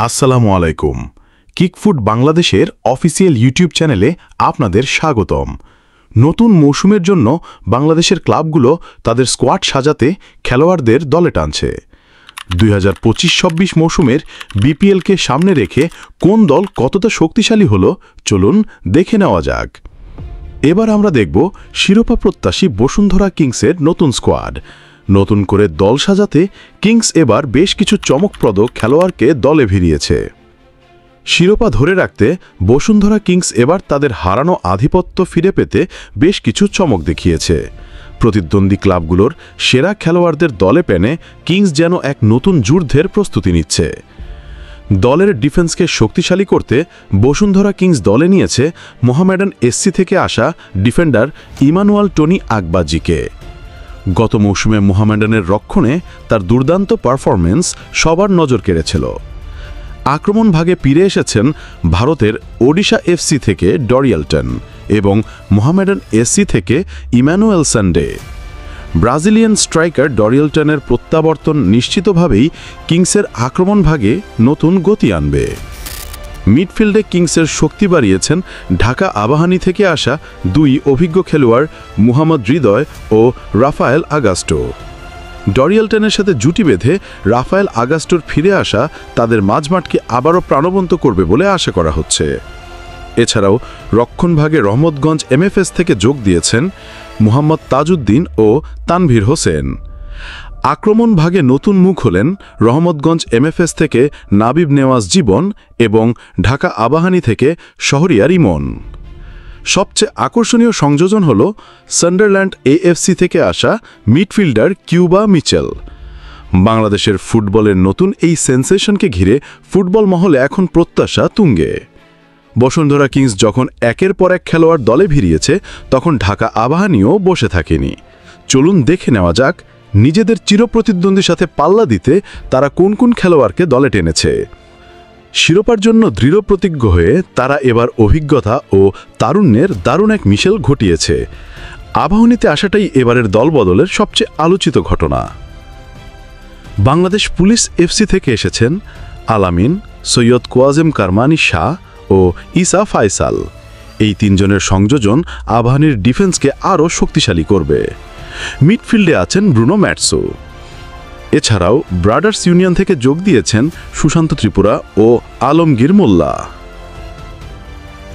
আসসালামু আলাইকুম। কিকফুট বাংলাদেশের অফিসিয়াল ইউটিউব চ্যানেলে আপনাদের স্বাগতম। নতুন মৌসুমের জন্য বাংলাদেশের ক্লাবগুলো তাদের স্কোয়াড সাজাতে খেলোয়াড়দের দলে টানছে। 2025-26 মৌসুমের বিপিএলকে সামনে রেখে কোন দল কতটা শক্তিশালী হলো চলুন দেখে নেওয়া যাক। এবার আমরা দেখব শিরোপা প্রত্যাশী বসুন্ধরা কিংসের নতুন স্কোয়াড। নতুন করে দল সাজাতে কিংস এবার বেশ কিছু চমকপ্রদ খেলোয়াড়কে দলে ভিড়িয়েছে। শিরোপা ধরে রাখতে বসুন্ধরা কিংস এবার তাদের হারানো আধিপত্য ফিরে পেতে বেশ কিছু চমক দেখিয়েছে। প্রতিদ্বন্দ্বী ক্লাবগুলোর সেরা খেলোয়াড়দের দলে পেনে কিংস যেন এক নতুন যুদ্ধের প্রস্তুতি নিচ্ছে। দলের ডিফেন্সকে শক্তিশালী করতে বসুন্ধরা কিংস দলে নিয়েছে মোহামেডান এসসি থেকে আসা ডিফেন্ডার ইমানুয়াল টনি আকবাজিকে। গত মৌসুমে মোহামেডানের রক্ষণে তার দুর্দান্ত পারফরম্যান্স সবার নজর কেড়েছিল। আক্রমণ ভাগে ফিরে এসেছেন ভারতের ওডিশা এফসি থেকে ডরিয়ালটন এবং মোহামেডান এসসি থেকে ইমানুয়েল সানডে। ব্রাজিলিয়ান স্ট্রাইকার ডরিয়ালটনের প্রত্যাবর্তন নিশ্চিতভাবেই কিংসের আক্রমণ ভাগে নতুন গতি আনবে। মিডফিল্ডে কিংসের শক্তি বাড়িয়েছেন ঢাকা আবাহনী থেকে আসা দুই অভিজ্ঞ খেলোয়াড় মুহাম্মদ হৃদয় ও রাফায়েল আগাস্টো। ডরিয়ালটনের সাথে জুটি বেঁধে রাফায়েল আগাস্টোর ফিরে আসা তাদের মাঝমাঠকে আবারও প্রাণবন্ত করবে বলে আশা করা হচ্ছে। এছাড়াও রক্ষণভাগে রহমতগঞ্জ এমএফএস থেকে যোগ দিয়েছেন মুহাম্মদ তাজউদ্দিন ও তানভীর হোসেন। আক্রমণ ভাগে নতুন মুখ হলেন রহমতগঞ্জ এমএফএস থেকে নাবিব নেওয়াজ জীবন এবং ঢাকা আবাহনী থেকে শহরিয়ার ইমন। সবচেয়ে আকর্ষণীয় সংযোজন হল সান্ডারল্যান্ড এএফসি থেকে আসা মিডফিল্ডার কিউবা মিচেল। বাংলাদেশের ফুটবলের নতুন এই সেন্সেশনকে ঘিরে ফুটবল মহলে এখন প্রত্যাশা তুঙ্গে। বসুন্ধরা কিংস যখন একের পর এক খেলোয়াড় দলে ভিড়িয়েছে তখন ঢাকা আবাহনীও বসে থাকেনি। চলুন দেখে নেওয়া যাক নিজেদের চিরপ্রতিদ্বন্দ্বীর সাথে পাল্লা দিতে তারা কোন কোন খেলোয়াড়কে দলে টেনেছে। শিরোপার জন্য দৃঢ় প্রতিজ্ঞ হয়ে তারা এবার অভিজ্ঞতা ও তারুণ্যের দারুণ এক মিশেল ঘটিয়েছে। আবাহনীতে আসাটাই এবারের দলবদলের সবচেয়ে আলোচিত ঘটনা। বাংলাদেশ পুলিশ এফসি থেকে এসেছেন আলামিন, সৈয়দ কোয়াজেম কারমানি শাহ ও ইসা ফায়সাল। এই তিনজনের সংযোজন আবাহনীর ডিফেন্সকে আরও শক্তিশালী করবে। মিডফিল্ডে আছেন ব্রুনো ম্যাটসো। এছাড়াও ব্রাদার্স ইউনিয়ন থেকে যোগ দিয়েছেন সুশান্ত ত্রিপুরা ও আলমগীর মোল্লা।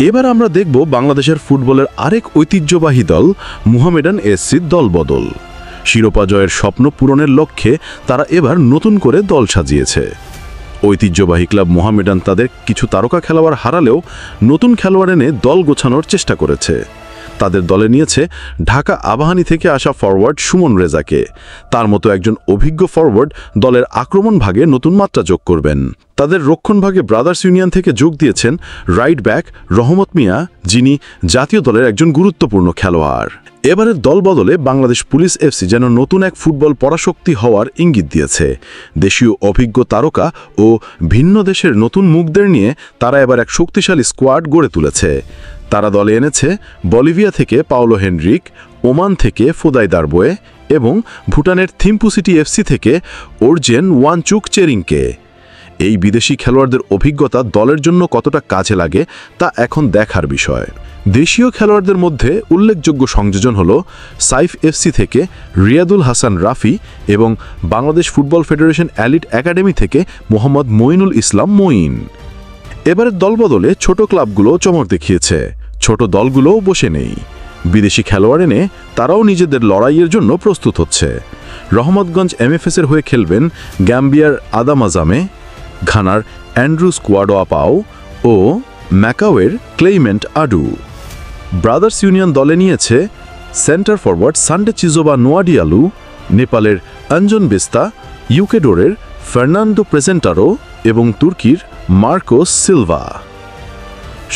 এবার আমরা দেখব বাংলাদেশের ফুটবলের আরেক ঐতিহ্যবাহী দল মোহামেডান এসসির দলবদল। শিরোপা জয়ের স্বপ্ন পূরণের লক্ষ্যে তারা এবার নতুন করে দল সাজিয়েছে। ঐতিহ্যবাহী ক্লাব মোহামেডান তাদের কিছু তারকা খেলোয়াড় হারালেও নতুন খেলোয়াড় এনে দল গোছানোর চেষ্টা করেছে। তাদের দলে নিয়েছে ঢাকা আবাহনী থেকে আসা ফরওয়ার্ড সুমন রেজাকে। তার মতো একজন অভিজ্ঞ ফরওয়ার্ড দলের আক্রমণ ভাগে নতুন মাত্রা যোগ করবেন। তাদের রক্ষণ ভাগে ব্রাদার্স ইউনিয়ন থেকে যোগ দিয়েছেন রাইট ব্যাক রহমত মিয়া, যিনি জাতীয় দলের একজন গুরুত্বপূর্ণ খেলোয়াড়। এবারের দল বদলে বাংলাদেশ পুলিশ এফসি যেন নতুন এক ফুটবল পরাশক্তি হওয়ার ইঙ্গিত দিয়েছে। দেশীয় অভিজ্ঞ তারকা ও ভিন্ন দেশের নতুন মুখদের নিয়ে তারা এবার এক শক্তিশালী স্কোয়াড গড়ে তুলেছে। তারা দলে এনেছে বলিভিয়া থেকে পাওলো হেনরিক, ওমান থেকে ফোদাই দারবোয়ে এবং ভুটানের থিম্পু সিটি এফসি থেকে ওরজেন ওয়ানচুক চেরিংকে। এই বিদেশি খেলোয়াড়দের অভিজ্ঞতা দলের জন্য কতটা কাজে লাগে তা এখন দেখার বিষয়। দেশীয় খেলোয়াড়দের মধ্যে উল্লেখযোগ্য সংযোজন হল সাইফ এফসি থেকে রিয়াদুল হাসান রাফি এবং Bangladesh football federation elite academy থেকে মোহাম্মদ মঈনুল ইসলাম মঈন। এবারের দলবদলে ছোট ক্লাবগুলো চমক দেখিয়েছে, ছোট দলগুলোও বসে নেই। বিদেশি খেলোয়াড় এনে তারাও নিজেদের লড়াইয়ের জন্য প্রস্তুত হচ্ছে। রহমতগঞ্জ এমএফএসের হয়ে খেলবেন গ্যাম্বিয়ার আদাম আজামে, ঘানার অ্যান্ড্রু স্কোয়াডোয়াপাও ও ম্যাকাওয়ের ক্লেইমেন্ট আডু। ব্রাদার্স ইউনিয়ন দলে নিয়েছে সেন্টার ফরওয়ার্ড সানডে চিজোবা নোয়াডিয়ালু, নেপালের অঞ্জন বিস্তা, ইউকেডোরের ফার্নান্দো প্রেজেন্টারো এবং তুর্কির মার্কোস সিলভা।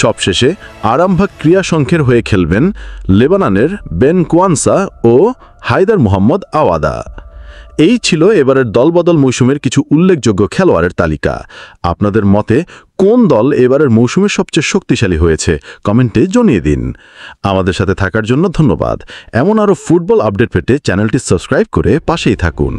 সবশেষে আরামভাগ ক্রিয়া সংখ্যের হয়ে খেলবেন লেবাননের বেন কোয়ানসা ও হায়দার মোহাম্মদ আওয়াদা। এই ছিল এবারের দলবদল মৌসুমের কিছু উল্লেখযোগ্য খেলোয়াড়ের তালিকা। আপনাদের মতে কোন দল এবারের মৌসুমের সবচেয়ে শক্তিশালী হয়েছে কমেন্টে জানিয়ে দিন। আমাদের সাথে থাকার জন্য ধন্যবাদ। এমন আরও ফুটবল আপডেট পেতে চ্যানেলটি সাবস্ক্রাইব করে পাশেই থাকুন।